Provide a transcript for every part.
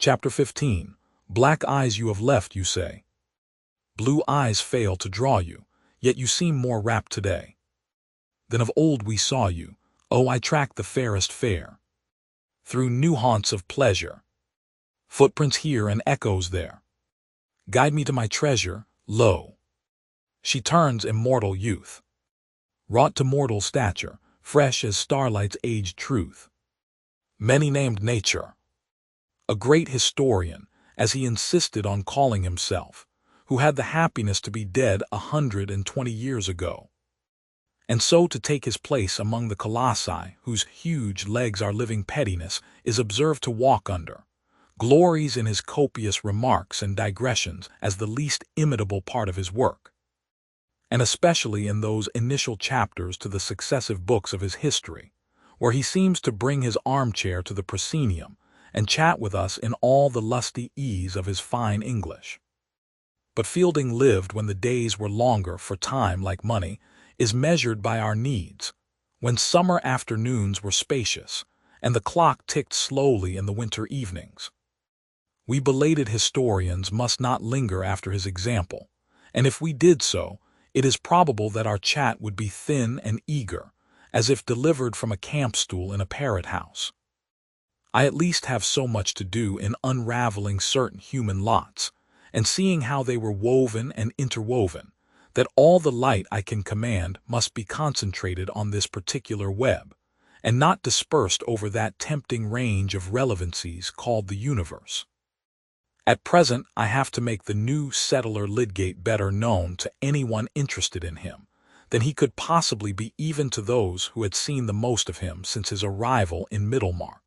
Chapter 15. Black eyes you have left, you say. Blue eyes fail to draw you, yet you seem more rapt today. Than of old we saw you, oh, I track the fairest fair. Through new haunts of pleasure. Footprints here and echoes there. Guide me to my treasure, lo. She turns immortal youth. Wrought to mortal stature, fresh as starlight's aged truth. Many named nature. A great historian, as he insisted on calling himself, who had the happiness to be dead 120 years ago. And so to take his place among the colossi whose huge legs are living pettiness is observed to walk under, glories in his copious remarks and digressions as the least imitable part of his work, and especially in those initial chapters to the successive books of his history, where he seems to bring his armchair to the proscenium and chat with us in all the lusty ease of his fine English. But Fielding lived when the days were longer, for time, like money, is measured by our needs, when summer afternoons were spacious, and the clock ticked slowly in the winter evenings. We belated historians must not linger after his example, and if we did so, it is probable that our chat would be thin and eager, as if delivered from a camp-stool in a parrot house. I at least have so much to do in unraveling certain human lots, and seeing how they were woven and interwoven, that all the light I can command must be concentrated on this particular web, and not dispersed over that tempting range of relevancies called the universe. At present, I have to make the new settler Lydgate better known to anyone interested in him than he could possibly be even to those who had seen the most of him since his arrival in Middlemarch.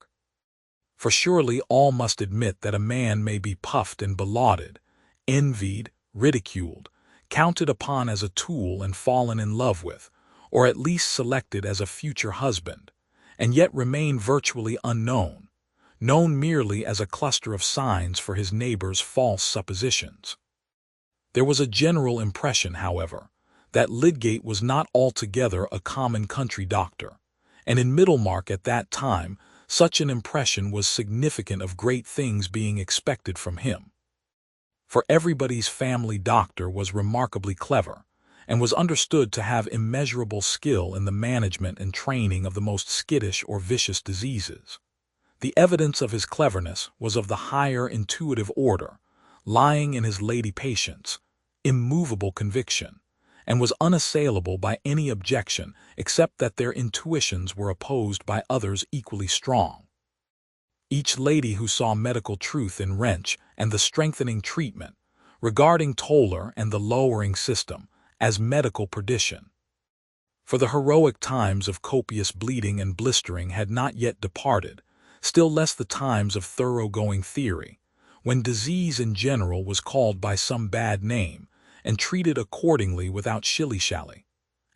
For surely all must admit that a man may be puffed and belauded, envied, ridiculed, counted upon as a tool and fallen in love with, or at least selected as a future husband, and yet remain virtually unknown, known merely as a cluster of signs for his neighbor's false suppositions. There was a general impression, however, that Lydgate was not altogether a common country doctor, and in Middlemarch at that time such an impression was significant of great things being expected from him. For everybody's family doctor was remarkably clever, and was understood to have immeasurable skill in the management and training of the most skittish or vicious diseases. The evidence of his cleverness was of the higher intuitive order, lying in his lady patients' immovable conviction, and was unassailable by any objection except that their intuitions were opposed by others equally strong. Each lady who saw medical truth in wrench and the strengthening treatment, regarding Toller and the lowering system as medical perdition. For the heroic times of copious bleeding and blistering had not yet departed, still less the times of thoroughgoing theory, when disease in general was called by some bad name and treated accordingly without shilly-shally,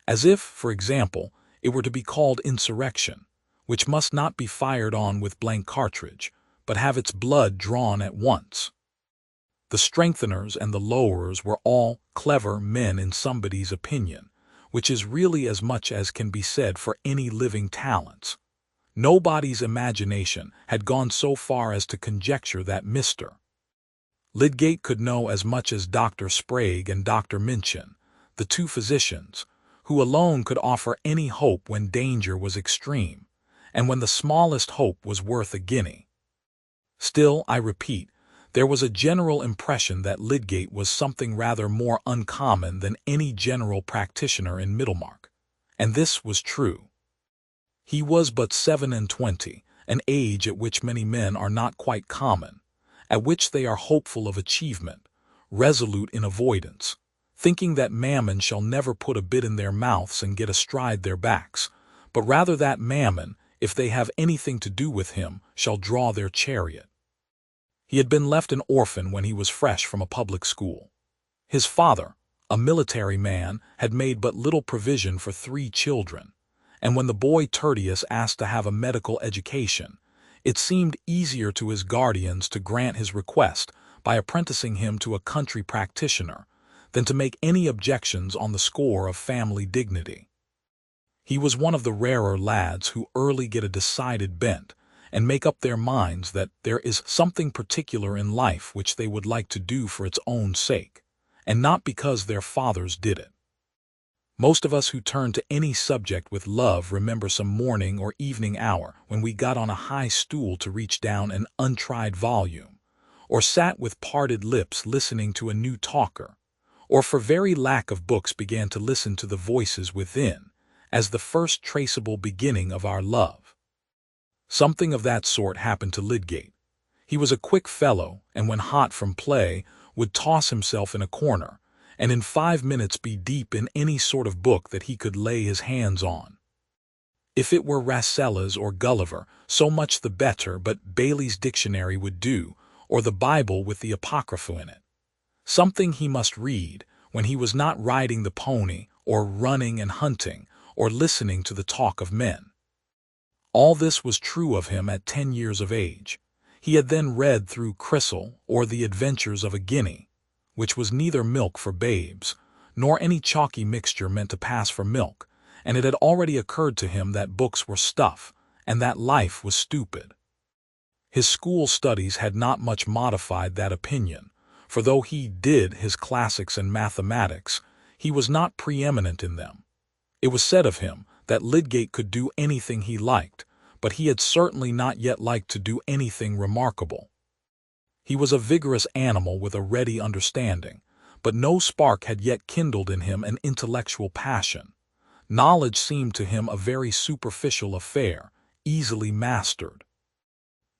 as if, for example, it were to be called insurrection, which must not be fired on with blank cartridge, but have its blood drawn at once. The strengtheners and the lowerers were all clever men in somebody's opinion, which is really as much as can be said for any living talents. Nobody's imagination had gone so far as to conjecture that Mr. Lydgate could know as much as Dr. Sprague and Dr. Minchin, the two physicians, who alone could offer any hope when danger was extreme, and when the smallest hope was worth a guinea. Still, I repeat, there was a general impression that Lydgate was something rather more uncommon than any general practitioner in Middlemarch, and this was true. He was but 27, an age at which many men are not quite common, at which they are hopeful of achievement, resolute in avoidance, thinking that mammon shall never put a bit in their mouths and get astride their backs, but rather that mammon, if they have anything to do with him, shall draw their chariot. He had been left an orphan when he was fresh from a public school. His father, a military man, had made but little provision for 3 children, and when the boy Tertius asked to have a medical education, it seemed easier to his guardians to grant his request by apprenticing him to a country practitioner than to make any objections on the score of family dignity. He was one of the rarer lads who early get a decided bent and make up their minds that there is something particular in life which they would like to do for its own sake, and not because their fathers did it. Most of us who turn to any subject with love remember some morning or evening hour when we got on a high stool to reach down an untried volume, or sat with parted lips listening to a new talker, or for very lack of books began to listen to the voices within, as the first traceable beginning of our love. Something of that sort happened to Lydgate. He was a quick fellow, and when hot from play, would toss himself in a corner, and in 5 minutes be deep in any sort of book that he could lay his hands on. If it were Rasselas or Gulliver, so much the better, but Bailey's dictionary would do, or the Bible with the Apocrypha in it. Something he must read when he was not riding the pony, or running and hunting, or listening to the talk of men. All this was true of him at 10 years of age. He had then read through Chrysal, or The Adventures of a Guinea, which was neither milk for babes, nor any chalky mixture meant to pass for milk, and it had already occurred to him that books were stuff, and that life was stupid. His school studies had not much modified that opinion, for though he did his classics and mathematics, he was not preeminent in them. It was said of him that Lydgate could do anything he liked, but he had certainly not yet liked to do anything remarkable. He was a vigorous animal with a ready understanding, but no spark had yet kindled in him an intellectual passion. Knowledge seemed to him a very superficial affair, easily mastered.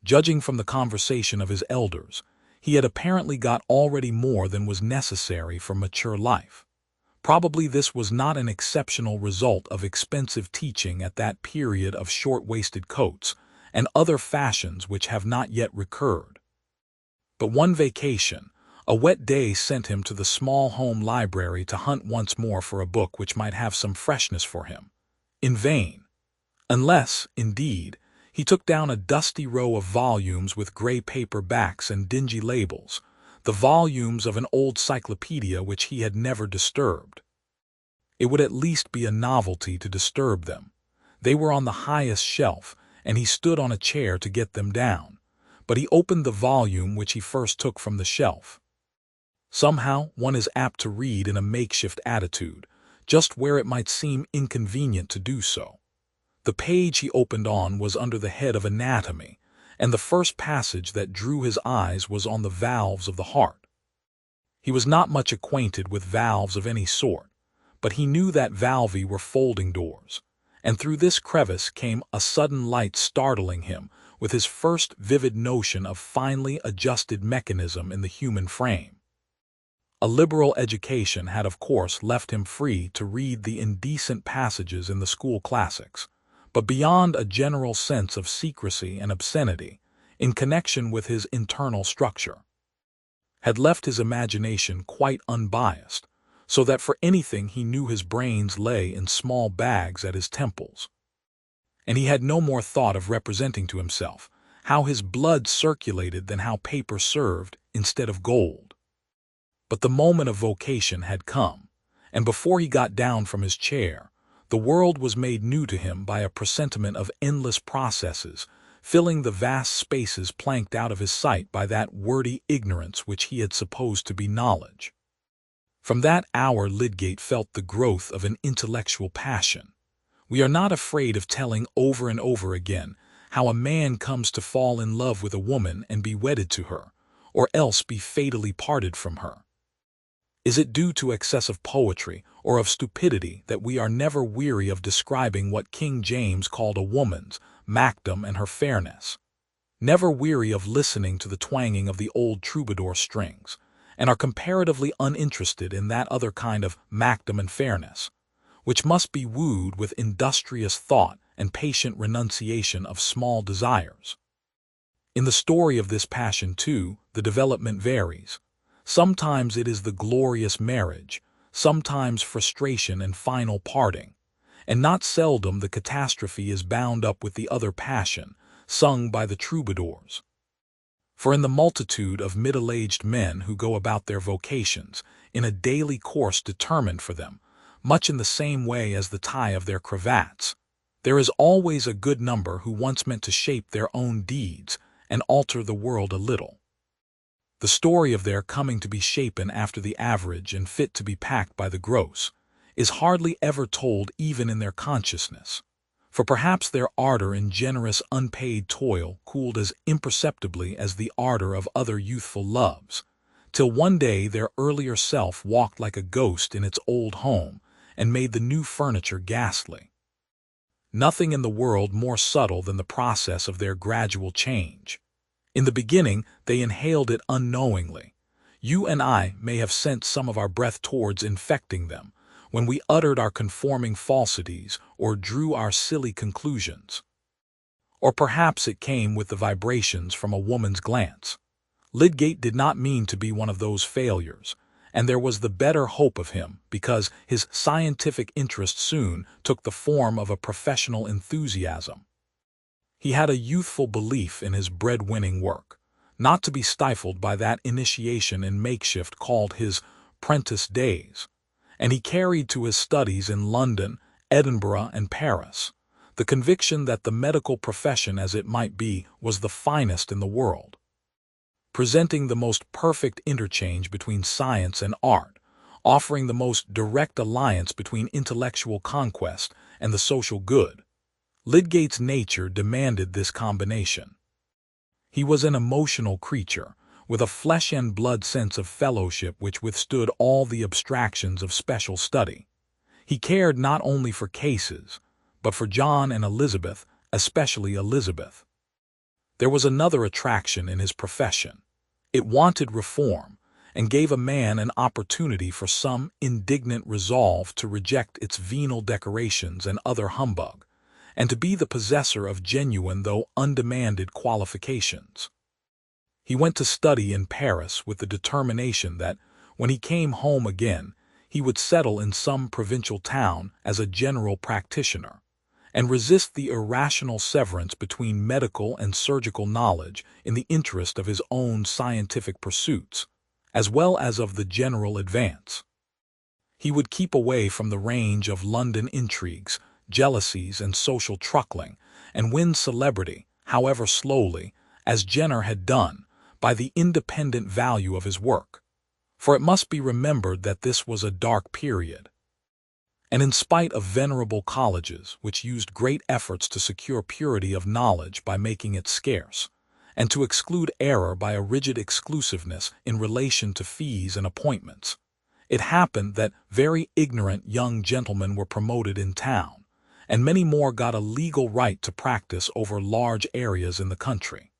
Judging from the conversation of his elders, he had apparently got already more than was necessary for mature life. Probably this was not an exceptional result of expensive teaching at that period of short-waisted coats and other fashions which have not yet recurred. But one vacation, a wet day sent him to the small home library to hunt once more for a book which might have some freshness for him. In vain. Unless, indeed, he took down a dusty row of volumes with gray paper backs and dingy labels, the volumes of an old cyclopedia which he had never disturbed. It would at least be a novelty to disturb them. They were on the highest shelf, and he stood on a chair to get them down, but he opened the volume which he first took from the shelf. Somehow one is apt to read in a makeshift attitude, just where it might seem inconvenient to do so. The page he opened on was under the head of anatomy, and the first passage that drew his eyes was on the valves of the heart. He was not much acquainted with valves of any sort, but he knew that valvi were folding doors, and through this crevice came a sudden light startling him with his first vivid notion of finely adjusted mechanism in the human frame. A liberal education had of course left him free to read the indecent passages in the school classics, but beyond a general sense of secrecy and obscenity, in connection with his internal structure, had left his imagination quite unbiased, so that for anything he knew his brains lay in small bags at his temples. And he had no more thought of representing to himself how his blood circulated than how paper served instead of gold. But the moment of vocation had come, and before he got down from his chair, the world was made new to him by a presentiment of endless processes, filling the vast spaces planked out of his sight by that wordy ignorance which he had supposed to be knowledge. From that hour Lydgate felt the growth of an intellectual passion. We are not afraid of telling over and over again how a man comes to fall in love with a woman and be wedded to her, or else be fatally parted from her. Is it due to excess of poetry or of stupidity that we are never weary of describing what King James called a woman's macdom and her fairness, never weary of listening to the twanging of the old troubadour strings, and are comparatively uninterested in that other kind of macdom and fairness, which must be wooed with industrious thought and patient renunciation of small desires? In the story of this passion, too, the development varies. Sometimes it is the glorious marriage, sometimes frustration and final parting, and not seldom the catastrophe is bound up with the other passion, sung by the troubadours. For in the multitude of middle-aged men who go about their vocations, in a daily course determined for them, much in the same way as the tie of their cravats, There is always a good number who once meant to shape their own deeds and alter the world a little. The story of their coming to be shapen after the average and fit to be packed by the gross is hardly ever told even in their consciousness, for perhaps their ardor in generous unpaid toil cooled as imperceptibly as the ardor of other youthful loves, till one day their earlier self walked like a ghost in its old home and made the new furniture ghastly. Nothing in the world more subtle than the process of their gradual change. In the beginning, they inhaled it unknowingly. You and I may have sent some of our breath towards infecting them, when we uttered our conforming falsities or drew our silly conclusions. Or perhaps it came with the vibrations from a woman's glance. Lydgate did not mean to be one of those failures, and there was the better hope of him because his scientific interest soon took the form of a professional enthusiasm. He had a youthful belief in his bread-winning work, not to be stifled by that initiation in makeshift called his prentice days, and he carried to his studies in London, Edinburgh, and Paris the conviction that the medical profession as it might be was the finest in the world, presenting the most perfect interchange between science and art, offering the most direct alliance between intellectual conquest and the social good. Lydgate's nature demanded this combination. He was an emotional creature, with a flesh-and-blood sense of fellowship which withstood all the abstractions of special study. He cared not only for cases, but for John and Elizabeth, especially Elizabeth. There was another attraction in his profession. It wanted reform, and gave a man an opportunity for some indignant resolve to reject its venal decorations and other humbug, and to be the possessor of genuine though undemanded qualifications. He went to study in Paris with the determination that, when he came home again, he would settle in some provincial town as a general practitioner, and resist the irrational severance between medical and surgical knowledge in the interest of his own scientific pursuits, as well as of the general advance. He would keep away from the range of London intrigues, jealousies, and social truckling, and win celebrity, however slowly, as Jenner had done, by the independent value of his work. For it must be remembered that this was a dark period. And in spite of venerable colleges which used great efforts to secure purity of knowledge by making it scarce, and to exclude error by a rigid exclusiveness in relation to fees and appointments, it happened that very ignorant young gentlemen were promoted in town, and many more got a legal right to practice over large areas in the country.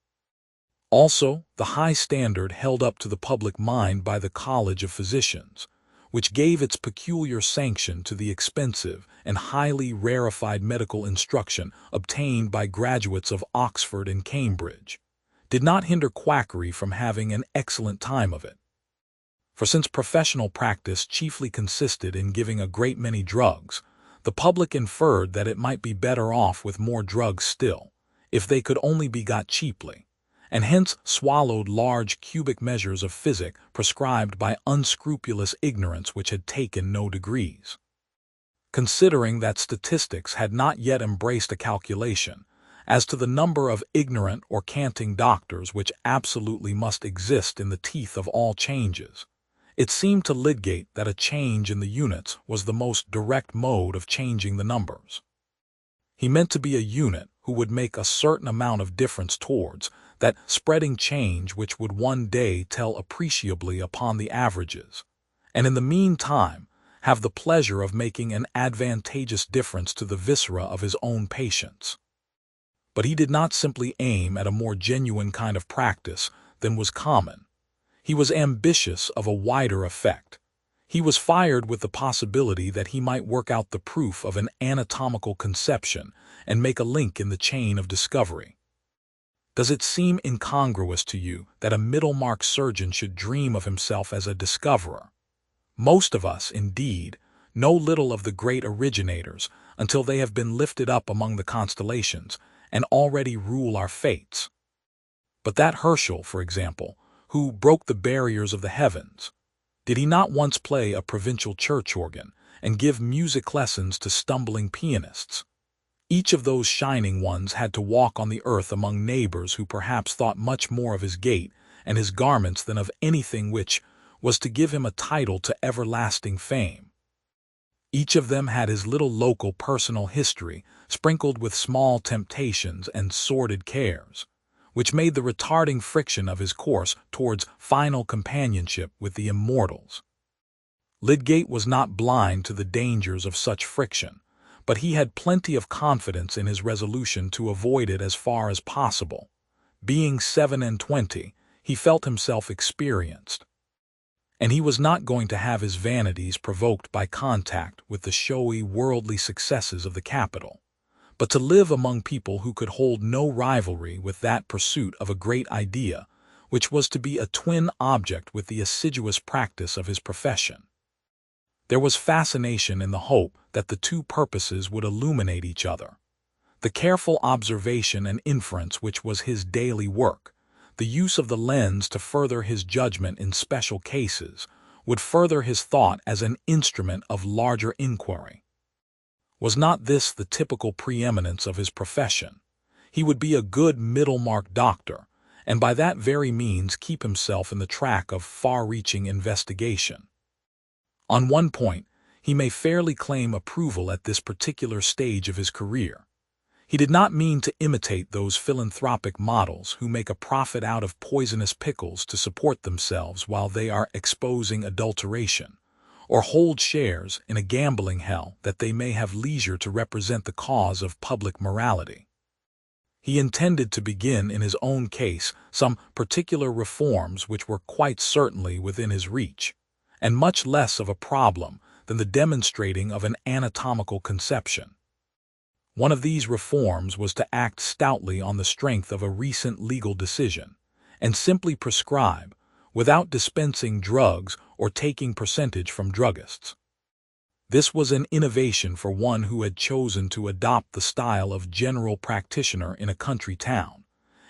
Also, the high standard held up to the public mind by the College of Physicians, which gave its peculiar sanction to the expensive and highly rarefied medical instruction obtained by graduates of Oxford and Cambridge, did not hinder quackery from having an excellent time of it. For since professional practice chiefly consisted in giving a great many drugs, the public inferred that it might be better off with more drugs still, if they could only be got cheaply, and hence swallowed large cubic measures of physic prescribed by unscrupulous ignorance which had taken no degrees. Considering that statistics had not yet embraced a calculation as to the number of ignorant or canting doctors which absolutely must exist in the teeth of all changes, it seemed to Lydgate that a change in the units was the most direct mode of changing the numbers. He meant to be a unit who would make a certain amount of difference towards that spreading change which would one day tell appreciably upon the averages, and in the meantime have the pleasure of making an advantageous difference to the viscera of his own patients. But he did not simply aim at a more genuine kind of practice than was common. He was ambitious of a wider effect. He was fired with the possibility that he might work out the proof of an anatomical conception and make a link in the chain of discovery. Does it seem incongruous to you that a Middlemarch surgeon should dream of himself as a discoverer? Most of us, indeed, know little of the great originators until they have been lifted up among the constellations and already rule our fates. But that Herschel, for example, who broke the barriers of the heavens, did he not once play a provincial church organ and give music lessons to stumbling pianists? Each of those shining ones had to walk on the earth among neighbors who perhaps thought much more of his gait and his garments than of anything which was to give him a title to everlasting fame. Each of them had his little local personal history, sprinkled with small temptations and sordid cares, which made the retarding friction of his course towards final companionship with the immortals. Lydgate was not blind to the dangers of such friction, but he had plenty of confidence in his resolution to avoid it as far as possible. Being 27, he felt himself experienced, and he was not going to have his vanities provoked by contact with the showy worldly successes of the capital, but to live among people who could hold no rivalry with that pursuit of a great idea, which was to be a twin object with the assiduous practice of his profession. There was fascination in the hope that the two purposes would illuminate each other. The careful observation and inference which was his daily work, the use of the lens to further his judgment in special cases, would further his thought as an instrument of larger inquiry. Was not this the typical preeminence of his profession? He would be a good Middlemarch doctor, and by that very means keep himself in the track of far-reaching investigation. On one point, he may fairly claim approval at this particular stage of his career. He did not mean to imitate those philanthropic models who make a profit out of poisonous pickles to support themselves while they are exposing adulteration, or hold shares in a gambling hell that they may have leisure to represent the cause of public morality. He intended to begin in his own case some particular reforms which were quite certainly within his reach, and much less of a problem than the demonstrating of an anatomical conception. One of these reforms was to act stoutly on the strength of a recent legal decision, and simply prescribe, without dispensing drugs or taking percentage from druggists. This was an innovation for one who had chosen to adopt the style of general practitioner in a country town,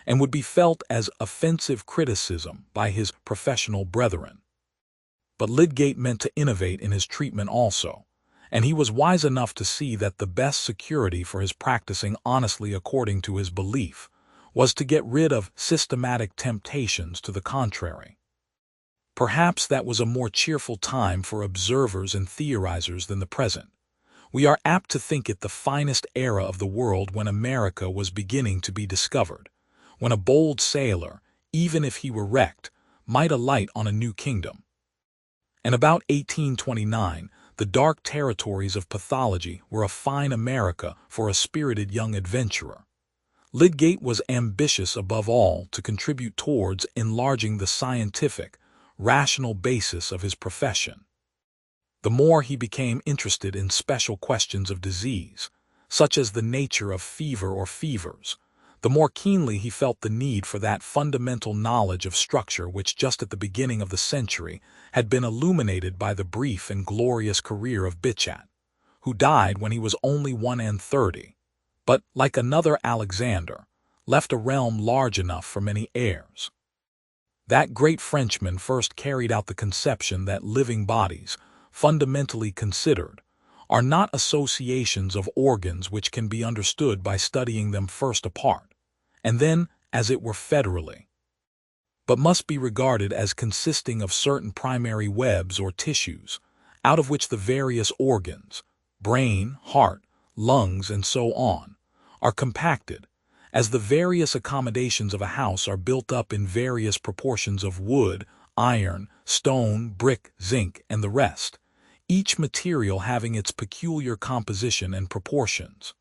and would be felt as offensive criticism by his professional brethren. But Lydgate meant to innovate in his treatment also, and he was wise enough to see that the best security for his practicing honestly according to his belief was to get rid of systematic temptations to the contrary. Perhaps that was a more cheerful time for observers and theorizers than the present. We are apt to think it the finest era of the world when America was beginning to be discovered, when a bold sailor, even if he were wrecked, might alight on a new kingdom. And about 1829, the dark territories of pathology were a fine America for a spirited young adventurer. Lydgate was ambitious above all to contribute towards enlarging the scientific, rational basis of his profession. The more he became interested in special questions of disease, such as the nature of fever or fevers, the more keenly he felt the need for that fundamental knowledge of structure which just at the beginning of the century had been illuminated by the brief and glorious career of Bichat, who died when he was only 31, but, like another Alexander, left a realm large enough for many heirs. That great Frenchman first carried out the conception that living bodies, fundamentally considered, are not associations of organs which can be understood by studying them first apart, and then, as it were federally, but must be regarded as consisting of certain primary webs or tissues, out of which the various organs, brain, heart, lungs, and so on, are compacted, as the various accommodations of a house are built up in various proportions of wood, iron, stone, brick, zinc, and the rest, each material having its peculiar composition and proportions.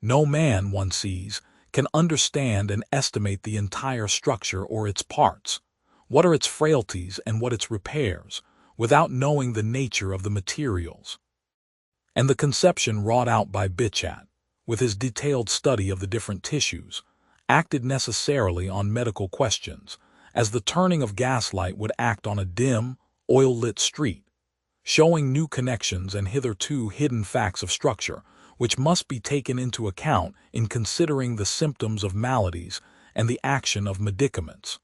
No man, one sees, can understand and estimate the entire structure or its parts, what are its frailties and what its repairs, without knowing the nature of the materials. And the conception wrought out by Bichat, with his detailed study of the different tissues, acted necessarily on medical questions, as the turning of gaslight would act on a dim, oil-lit street, showing new connections and hitherto hidden facts of structure, which must be taken into account in considering the symptoms of maladies and the action of medicaments.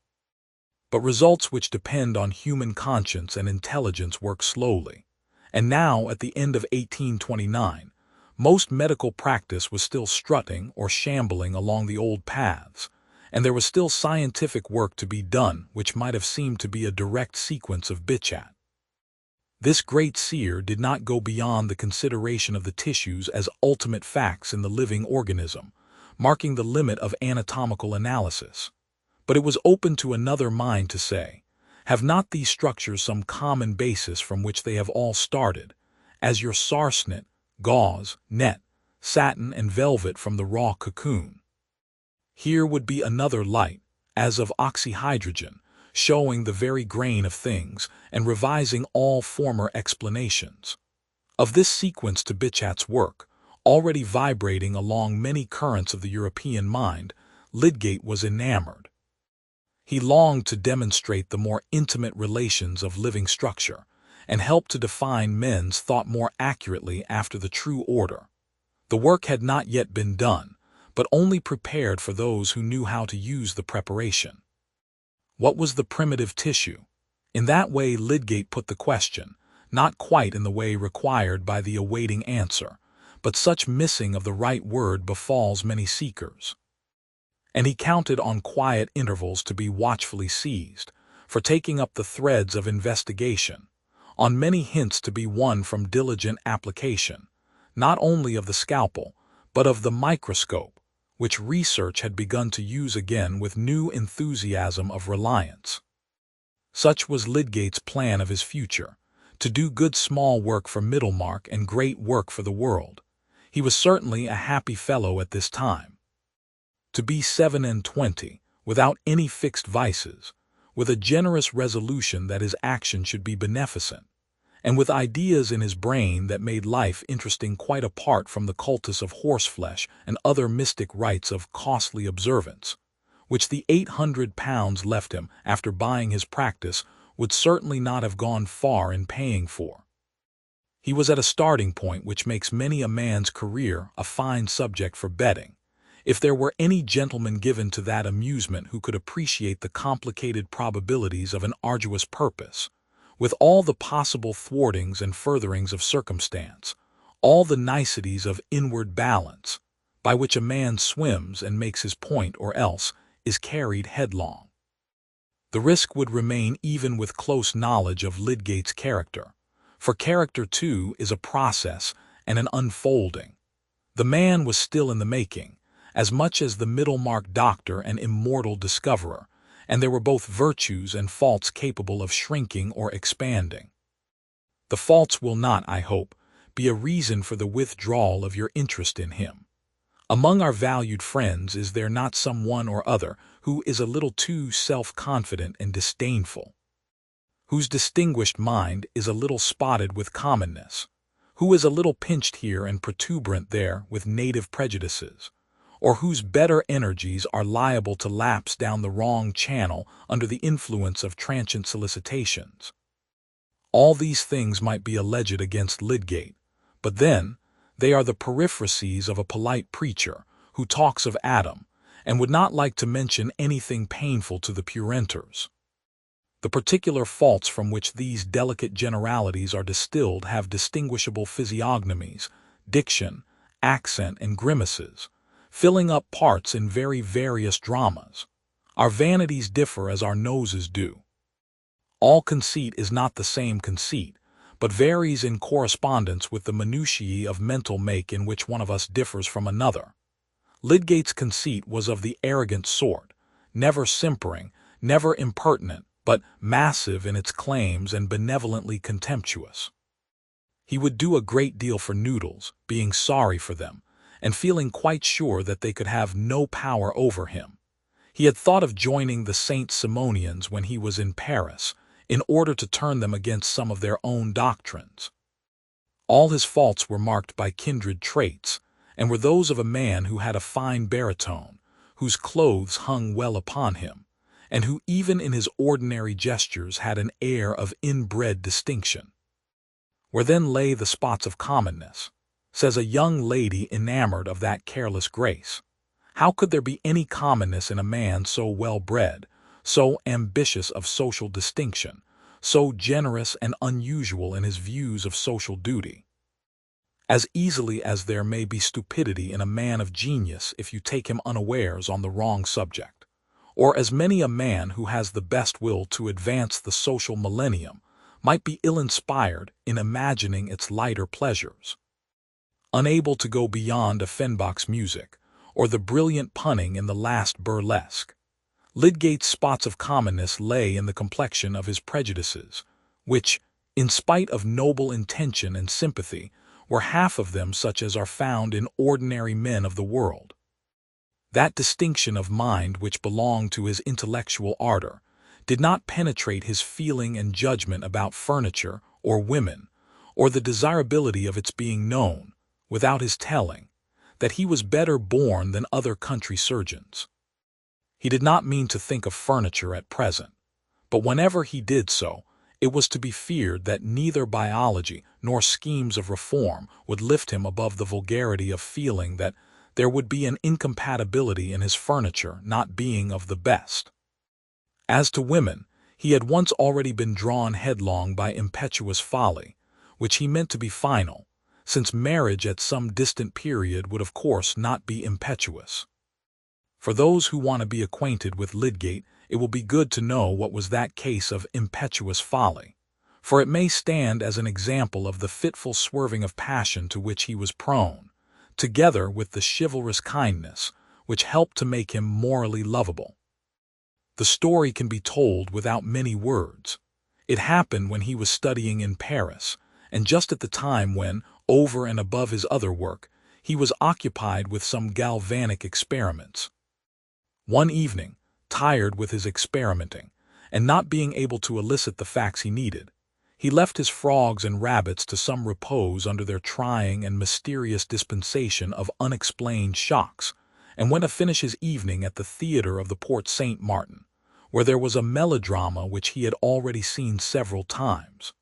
But results which depend on human conscience and intelligence work slowly, and now, at the end of 1829, Most medical practice was still strutting or shambling along the old paths, and there was still scientific work to be done which might have seemed to be a direct sequence of Bichat. This great seer did not go beyond the consideration of the tissues as ultimate facts in the living organism, marking the limit of anatomical analysis. But it was open to another mind to say, have not these structures some common basis from which they have all started, as your sarsenet, gauze, net, satin, and velvet from the raw cocoon? Here would be another light, as of oxyhydrogen, showing the very grain of things and revising all former explanations. Of this sequence to Bichat's work, already vibrating along many currents of the European mind, Lydgate was enamored. He longed to demonstrate the more intimate relations of living structure, and help to define men's thought more accurately after the true order. The work had not yet been done, but only prepared for those who knew how to use the preparation. What was the primitive tissue? In that way Lydgate put the question, not quite in the way required by the awaiting answer, but such missing of the right word befalls many seekers. And he counted on quiet intervals to be watchfully seized, for taking up the threads of investigation, on many hints to be won from diligent application, not only of the scalpel, but of the microscope, which research had begun to use again with new enthusiasm of reliance. Such was Lydgate's plan of his future, to do good small work for Middlemarch and great work for the world. He was certainly a happy fellow at this time. To be 27, without any fixed vices, with a generous resolution that his action should be beneficent, and with ideas in his brain that made life interesting quite apart from the cultus of horseflesh and other mystic rites of costly observance, which the £800 left him after buying his practice would certainly not have gone far in paying for. He was at a starting point which makes many a man's career a fine subject for betting, if there were any gentleman given to that amusement who could appreciate the complicated probabilities of an arduous purpose, with all the possible thwartings and furtherings of circumstance, all the niceties of inward balance, by which a man swims and makes his point or else is carried headlong. The risk would remain even with close knowledge of Lydgate's character, for character too is a process and an unfolding. The man was still in the making, as much as the Middlemarch doctor and immortal discoverer, and there were both virtues and faults capable of shrinking or expanding. The faults will not, I hope, be a reason for the withdrawal of your interest in him. Among our valued friends is there not some one or other who is a little too self-confident and disdainful, whose distinguished mind is a little spotted with commonness, who is a little pinched here and protuberant there with native prejudices, or whose better energies are liable to lapse down the wrong channel under the influence of transient solicitations? All these things might be alleged against Lydgate, but then they are the periphrases of a polite preacher who talks of Adam, and would not like to mention anything painful to the Puritans. The particular faults from which these delicate generalities are distilled have distinguishable physiognomies, diction, accent, and grimaces, filling up parts in very various dramas. Our vanities differ as our noses do. All conceit is not the same conceit, but varies in correspondence with the minutiae of mental make in which one of us differs from another. Lydgate's conceit was of the arrogant sort, never simpering, never impertinent, but massive in its claims and benevolently contemptuous. He would do a great deal for noodles, being sorry for them, and feeling quite sure that they could have no power over him. He had thought of joining the Saint Simonians when he was in Paris, in order to turn them against some of their own doctrines. All his faults were marked by kindred traits, and were those of a man who had a fine baritone, whose clothes hung well upon him, and who even in his ordinary gestures had an air of inbred distinction. Where then lay the spots of commonness? Says a young lady enamored of that careless grace. How could there be any commonness in a man so well bred, so ambitious of social distinction, so generous and unusual in his views of social duty? as easily as there may be stupidity in a man of genius if you take him unawares on the wrong subject, or as many a man who has the best will to advance the social millennium might be ill-inspired in imagining its lighter pleasures. Unable to go beyond Offenbach's music, or the brilliant punning in the last burlesque, Lydgate's spots of commonness lay in the complexion of his prejudices, which, in spite of noble intention and sympathy, were half of them such as are found in ordinary men of the world. That distinction of mind which belonged to his intellectual ardor did not penetrate his feeling and judgment about furniture or women, or the desirability of its being known, without his telling, that he was better born than other country surgeons. He did not mean to think of furniture at present, but whenever he did so, it was to be feared that neither biology nor schemes of reform would lift him above the vulgarity of feeling that there would be an incompatibility in his furniture not being of the best. As to women, he had once already been drawn headlong by impetuous folly, which he meant to be final, since marriage at some distant period would of course not be impetuous. For those who want to be acquainted with Lydgate, it will be good to know what was that case of impetuous folly, for it may stand as an example of the fitful swerving of passion to which he was prone, together with the chivalrous kindness which helped to make him morally lovable. The story can be told without many words. It happened when he was studying in Paris, and just at the time when, over and above his other work, he was occupied with some galvanic experiments. One evening, tired with his experimenting, and not being able to elicit the facts he needed, he left his frogs and rabbits to some repose under their trying and mysterious dispensation of unexplained shocks, and went to finish his evening at the theater of the Porte Saint Martin, where there was a melodrama which he had already seen several times.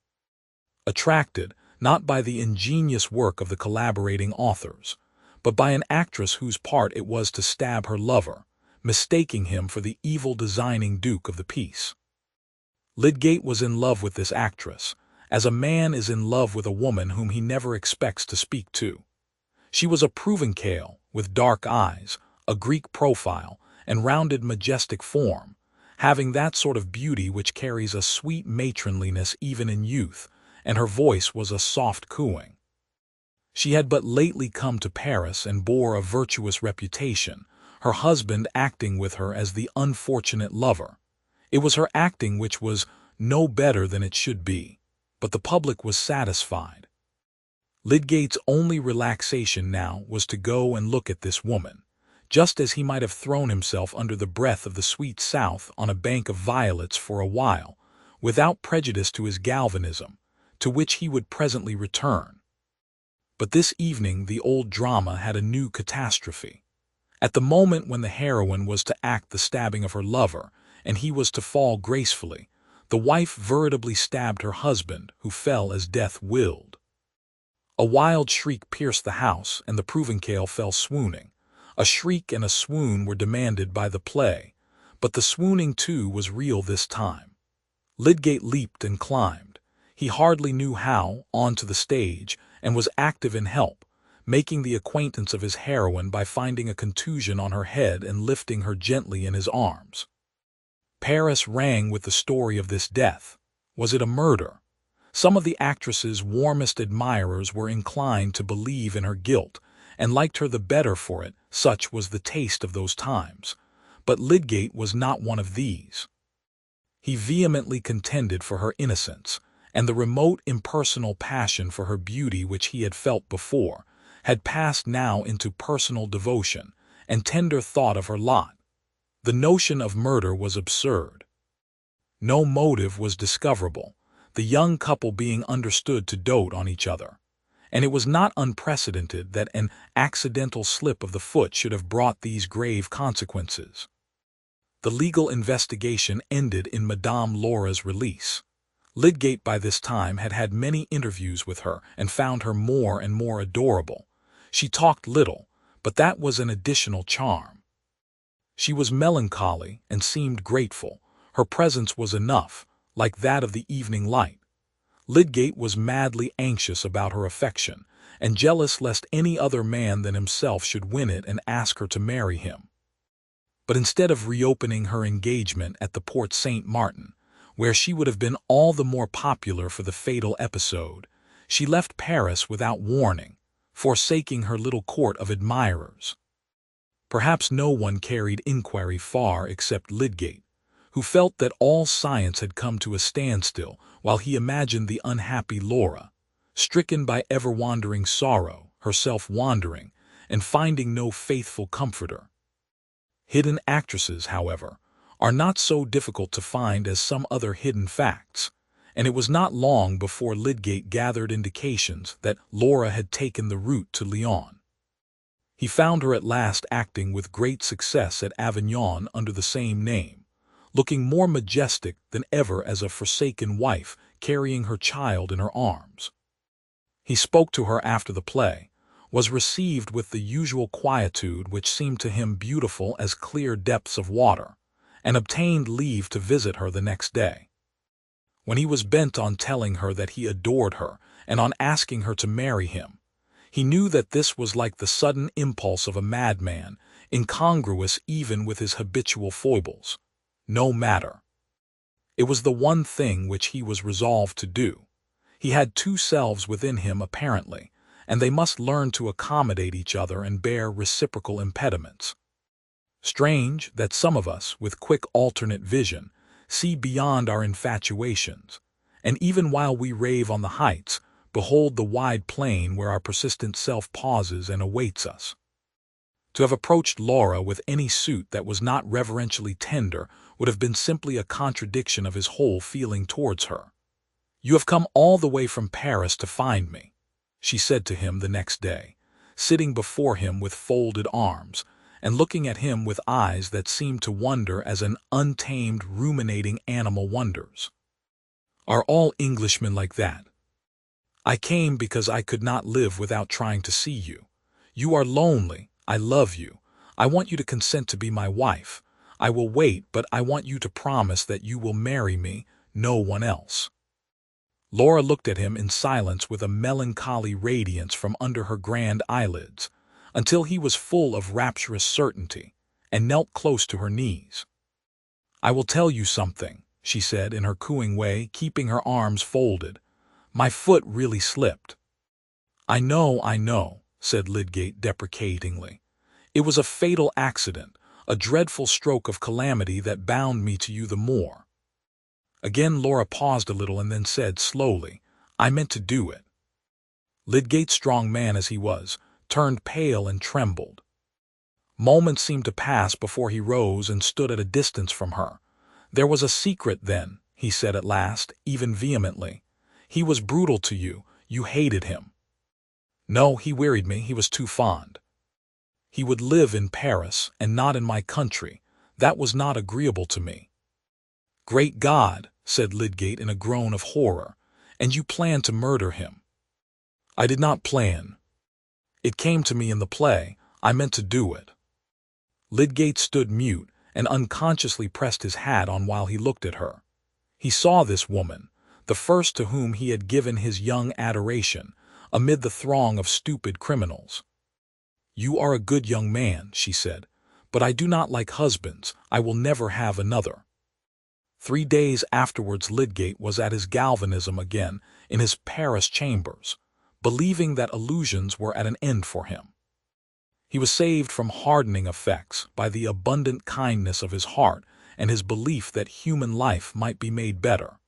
Attracted, not by the ingenious work of the collaborating authors, but by an actress whose part it was to stab her lover, mistaking him for the evil-designing duke of the piece. Lydgate was in love with this actress, as a man is in love with a woman whom he never expects to speak to. She was a Provençale, with dark eyes, a Greek profile, and rounded majestic form, having that sort of beauty which carries a sweet matronliness even in youth, and her voice was a soft cooing. She had but lately come to Paris and bore a virtuous reputation, her husband acting with her as the unfortunate lover. It was her acting which was no better than it should be, but the public was satisfied. Lydgate's only relaxation now was to go and look at this woman, just as he might have thrown himself under the breath of the sweet south on a bank of violets for a while, without prejudice to his galvanism, to which he would presently return. But this evening the old drama had a new catastrophe. At the moment when the heroine was to act the stabbing of her lover, and he was to fall gracefully, the wife veritably stabbed her husband, who fell as death willed. A wild shriek pierced the house, and the Provençale fell swooning. A shriek and a swoon were demanded by the play, but the swooning too was real this time. Lydgate leaped and climbed. He hardly knew how, onto the stage, and was active in help, making the acquaintance of his heroine by finding a contusion on her head and lifting her gently in his arms. Paris rang with the story of this death. Was it a murder? Some of the actress's warmest admirers were inclined to believe in her guilt, and liked her the better for it, such was the taste of those times. But Lydgate was not one of these. He vehemently contended for her innocence, and the remote impersonal passion for her beauty which he had felt before, had passed now into personal devotion and tender thought of her lot. The notion of murder was absurd. No motive was discoverable, the young couple being understood to dote on each other, and it was not unprecedented that an accidental slip of the foot should have brought these grave consequences. The legal investigation ended in Madame Laura's release. Lydgate by this time had had many interviews with her and found her more and more adorable. She talked little, but that was an additional charm. She was melancholy and seemed grateful. Her presence was enough, like that of the evening light. Lydgate was madly anxious about her affection, and jealous lest any other man than himself should win it and ask her to marry him. But instead of reopening her engagement at the Porte Saint Martin, where she would have been all the more popular for the fatal episode, she left Paris without warning, forsaking her little court of admirers. Perhaps no one carried inquiry far except Lydgate, who felt that all science had come to a standstill while he imagined the unhappy Laura, stricken by ever-wandering sorrow, herself wandering, and finding no faithful comforter. Hidden actresses, however, are not so difficult to find as some other hidden facts, and it was not long before Lydgate gathered indications that Laura had taken the route to Lyon. He found her at last acting with great success at Avignon under the same name, looking more majestic than ever as a forsaken wife carrying her child in her arms. He spoke to her after the play, was received with the usual quietude which seemed to him beautiful as clear depths of water, and obtained leave to visit her the next day. When he was bent on telling her that he adored her and on asking her to marry him, he knew that this was like the sudden impulse of a madman, incongruous even with his habitual foibles. No matter. It was the one thing which he was resolved to do. He had two selves within him apparently, and they must learn to accommodate each other and bear reciprocal impediments. Strange that some of us, with quick alternate vision, see beyond our infatuations, and even while we rave on the heights, behold the wide plain where our persistent self pauses and awaits us. To have approached Laura with any suit that was not reverentially tender would have been simply a contradiction of his whole feeling towards her. "You have come all the way from Paris to find me," she said to him the next day, sitting before him with folded arms, and looking at him with eyes that seemed to wonder as an untamed, ruminating animal wonders. "Are all Englishmen like that? I came because I could not live without trying to see you. You are lonely. I love you. I want you to consent to be my wife. I will wait, but I want you to promise that you will marry me, no one else." Laura looked at him in silence with a melancholy radiance from under her grand eyelids, until he was full of rapturous certainty, and knelt close to her knees. "I will tell you something," she said in her cooing way, keeping her arms folded. "My foot really slipped." I know," said Lydgate deprecatingly. "It was a fatal accident, a dreadful stroke of calamity that bound me to you the more." Again Laura paused a little and then said slowly, "I meant to do it." Lydgate, strong man as he was, turned pale and trembled. Moments seemed to pass before he rose and stood at a distance from her. "There was a secret then," he said at last, even vehemently. "He was brutal to you. You hated him." "No, he wearied me. He was too fond. He would live in Paris, and not in my country. That was not agreeable to me." "Great God!" said Lydgate in a groan of horror. "And you planned to murder him?" "I did not plan. It came to me in the play. I meant to do it." Lydgate stood mute and unconsciously pressed his hat on while he looked at her. He saw this woman, the first to whom he had given his young adoration, amid the throng of stupid criminals. "You are a good young man," she said, "but I do not like husbands. I will never have another." 3 days afterwards Lydgate was at his galvanism again in his Paris chambers, believing that illusions were at an end for him. He was saved from hardening effects by the abundant kindness of his heart and his belief that human life might be made better.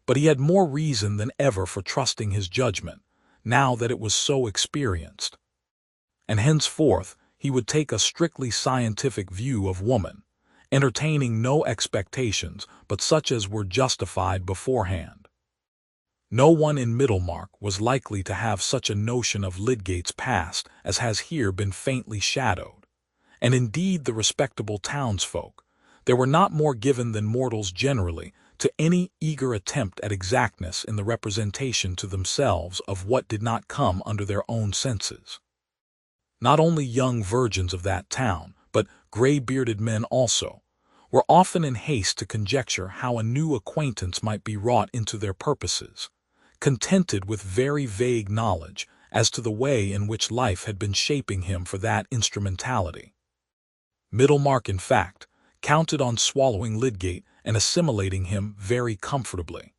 But he had more reason than ever for trusting his judgment, now that it was so experienced. And henceforth he would take a strictly scientific view of woman, entertaining no expectations but such as were justified beforehand. No one in Middlemarch was likely to have such a notion of Lydgate's past as has here been faintly shadowed, and indeed the respectable townsfolk, there were not more given than mortals generally to any eager attempt at exactness in the representation to themselves of what did not come under their own senses. Not only young virgins of that town, but gray-bearded men also, were often in haste to conjecture how a new acquaintance might be wrought into their purposes, contented with very vague knowledge as to the way in which life had been shaping him for that instrumentality. Middlemarch, in fact, counted on swallowing Lydgate and assimilating him very comfortably.